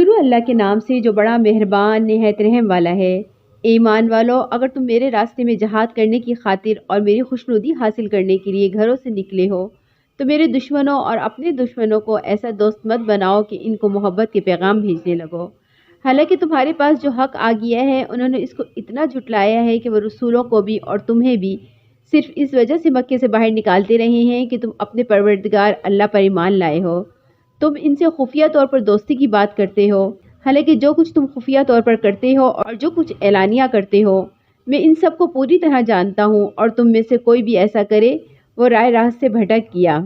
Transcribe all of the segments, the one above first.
شروع اللہ کے نام سے جو بڑا مہربان نہایت رحم والا ہے۔ ایمان والو، اگر تم میرے راستے میں جہاد کرنے کی خاطر اور میری خوشنودی حاصل کرنے کے لیے گھروں سے نکلے ہو تو میرے دشمنوں اور اپنے دشمنوں کو ایسا دوست مت بناؤ کہ ان کو محبت کے پیغام بھیجنے لگو۔ حالانکہ تمہارے پاس جو حق آ گیا ہے انہوں نے اس کو اتنا جھٹلایا ہے کہ وہ رسولوں کو بھی اور تمہیں بھی صرف اس وجہ سے مکے سے باہر نکالتے رہے ہیں کہ تم اپنے پروردگار اللہ پر ایمان لائے ہو۔ تم ان سے خفیہ طور پر دوستی کی بات کرتے ہو، حالانکہ جو کچھ تم خفیہ طور پر کرتے ہو اور جو کچھ اعلانیہ کرتے ہو میں ان سب کو پوری طرح جانتا ہوں، اور تم میں سے کوئی بھی ایسا کرے وہ رائے راست سے بھٹک گیا۔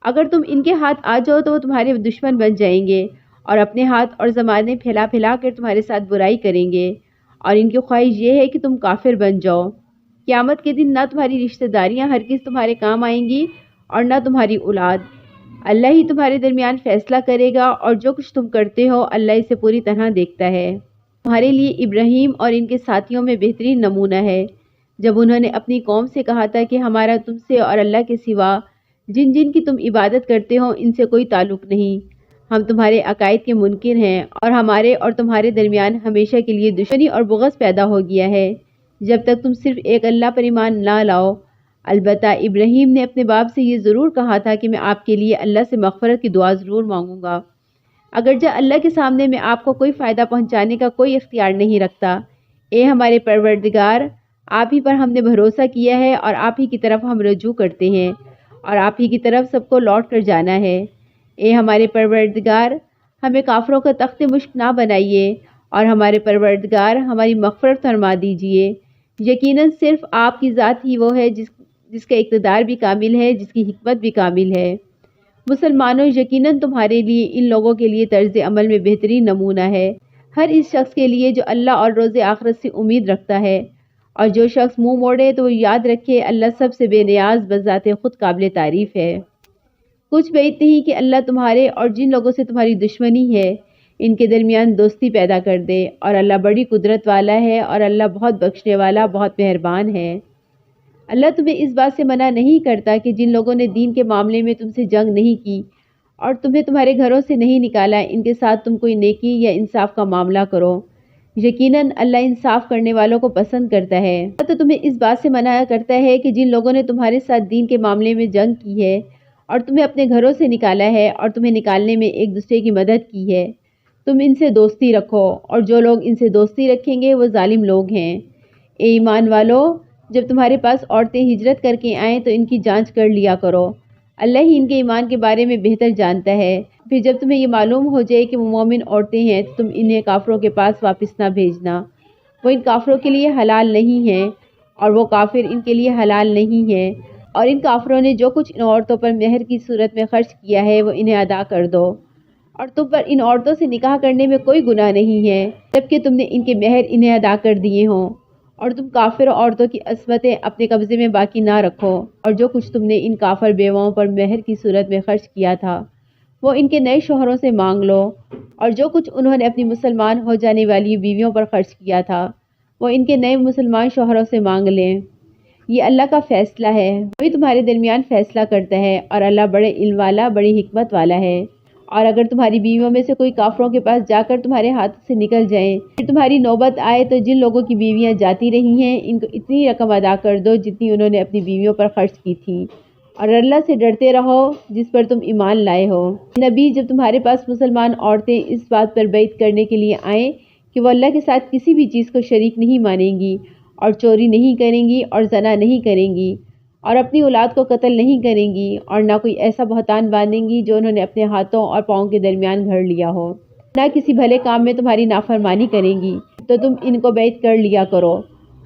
اگر تم ان کے ہاتھ آ جاؤ تو وہ تمہارے دشمن بن جائیں گے اور اپنے ہاتھ اور زبانیں پھیلا پھیلا کر تمہارے ساتھ برائی کریں گے، اور ان کی خواہش یہ ہے کہ تم کافر بن جاؤ۔ قیامت کے دن نہ تمہاری رشتہ داریاں ہرگز تمہارے کام آئیں گی اور نہ تمہاری اولاد۔ اللہ ہی تمہارے درمیان فیصلہ کرے گا، اور جو کچھ تم کرتے ہو اللہ اسے پوری طرح دیکھتا ہے۔ تمہارے لیے ابراہیم اور ان کے ساتھیوں میں بہترین نمونہ ہے، جب انہوں نے اپنی قوم سے کہا تھا کہ ہمارا تم سے اور اللہ کے سوا جن جن کی تم عبادت کرتے ہو ان سے کوئی تعلق نہیں، ہم تمہارے عقائد کے منکر ہیں، اور ہمارے اور تمہارے درمیان ہمیشہ کے لیے دشمنی اور بغض پیدا ہو گیا ہے جب تک تم صرف ایک اللہ پر ایمان نہ لاؤ۔ البتہ ابراہیم نے اپنے باپ سے یہ ضرور کہا تھا کہ میں آپ کے لیے اللہ سے مغفرت کی دعا ضرور مانگوں گا، اگرچہ اللہ کے سامنے میں آپ کو کوئی فائدہ پہنچانے کا کوئی اختیار نہیں رکھتا۔ اے ہمارے پروردگار، آپ ہی پر ہم نے بھروسہ کیا ہے اور آپ ہی کی طرف ہم رجوع کرتے ہیں، اور آپ ہی کی طرف سب کو لوٹ کر جانا ہے۔ اے ہمارے پروردگار، ہمیں کافروں کا تخت مشق نہ بنائیے، اور ہمارے پروردگار ہماری مغفرت فرما دیجیے۔ یقیناً صرف آپ کی ذات ہی وہ ہے جس کا اقتدار بھی کامل ہے، جس کی حکمت بھی کامل ہے۔ مسلمانوں، یقیناً تمہارے لیے ان لوگوں کے لیے طرز عمل میں بہترین نمونہ ہے، ہر اس شخص کے لیے جو اللہ اور روز آخرت سے امید رکھتا ہے، اور جو شخص منہ موڑے تو وہ یاد رکھے اللہ سب سے بے نیاز بذات خود قابل تعریف ہے۔ کچھ بعید نہیں کہ اللہ تمہارے اور جن لوگوں سے تمہاری دشمنی ہے ان کے درمیان دوستی پیدا کر دے، اور اللہ بڑی قدرت والا ہے، اور اللہ بہت بخشنے والا بہت مہربان ہے۔ اللہ تمہیں اس بات سے منع نہیں کرتا کہ جن لوگوں نے دین کے معاملے میں تم سے جنگ نہیں کی اور تمہیں تمہارے گھروں سے نہیں نکالا ان کے ساتھ تم کوئی نیکی یا انصاف کا معاملہ کرو۔ یقیناً اللہ انصاف کرنے والوں کو پسند کرتا ہے۔ تو تمہیں اس بات سے منع کرتا ہے کہ جن لوگوں نے تمہارے ساتھ دین کے معاملے میں جنگ کی ہے اور تمہیں اپنے گھروں سے نکالا ہے اور تمہیں نکالنے میں ایک دوسرے کی مدد کی ہے، تم ان سے دوستی رکھو، اور جو لوگ ان سے دوستی رکھیں گے وہ ظالم لوگ ہیں۔ اے ایمان والو، جب تمہارے پاس عورتیں ہجرت کر کے آئیں تو ان کی جانچ کر لیا کرو، اللہ ہی ان کے ایمان کے بارے میں بہتر جانتا ہے۔ پھر جب تمہیں یہ معلوم ہو جائے کہ وہ مومن عورتیں ہیں تو تم انہیں کافروں کے پاس واپس نہ بھیجنا، وہ ان کافروں کے لیے حلال نہیں ہیں اور وہ کافر ان کے لیے حلال نہیں ہیں، اور ان کافروں نے جو کچھ ان عورتوں پر مہر کی صورت میں خرچ کیا ہے وہ انہیں ادا کر دو، اور تم پر ان عورتوں سے نکاح کرنے میں کوئی گناہ نہیں ہے جبکہ تم نے ان کے مہر انہیں ادا کر دیے ہوں، اور تم کافر عورتوں کی عصمتیں اپنے قبضے میں باقی نہ رکھو، اور جو کچھ تم نے ان کافر بیواؤں پر مہر کی صورت میں خرچ کیا تھا وہ ان کے نئے شوہروں سے مانگ لو، اور جو کچھ انہوں نے اپنی مسلمان ہو جانے والی بیویوں پر خرچ کیا تھا وہ ان کے نئے مسلمان شوہروں سے مانگ لیں۔ یہ اللہ کا فیصلہ ہے، وہی تمہارے درمیان فیصلہ کرتا ہے، اور اللہ بڑے علم والا بڑی حکمت والا ہے۔ اور اگر تمہاری بیویوں میں سے کوئی کافروں کے پاس جا کر تمہارے ہاتھ سے نکل جائیں، پھر تمہاری نوبت آئے تو جن لوگوں کی بیویاں جاتی رہی ہیں ان کو اتنی رقم ادا کر دو جتنی انہوں نے اپنی بیویوں پر خرچ کی تھی، اور اللہ سے ڈرتے رہو جس پر تم ایمان لائے ہو۔ نبی، جب تمہارے پاس مسلمان عورتیں اس بات پر بیعت کرنے کے لیے آئیں کہ وہ اللہ کے ساتھ کسی بھی چیز کو شریک نہیں مانیں گی، اور چوری نہیں کریں گی، اور زنا نہیں کریں گی، اور اپنی اولاد کو قتل نہیں کریں گی، اور نہ کوئی ایسا بہتان باندھیں گی جو انہوں نے اپنے ہاتھوں اور پاؤں کے درمیان گھڑ لیا ہو، نہ کسی بھلے کام میں تمہاری نافرمانی کریں گی، تو تم ان کو بیعت کر لیا کرو،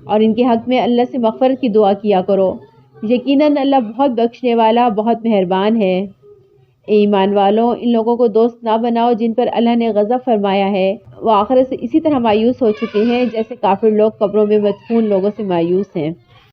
اور ان کے حق میں اللہ سے مغفرت کی دعا کیا کرو۔ یقیناً اللہ بہت بخشنے والا بہت مہربان ہے۔ اے ایمان والو، ان لوگوں کو دوست نہ بناؤ جن پر اللہ نے غضب فرمایا ہے، وہ آخرت سے اسی طرح مایوس ہو چکے ہیں جیسے کافر لوگ قبروں میں مدفون لوگوں سے مایوس ہیں۔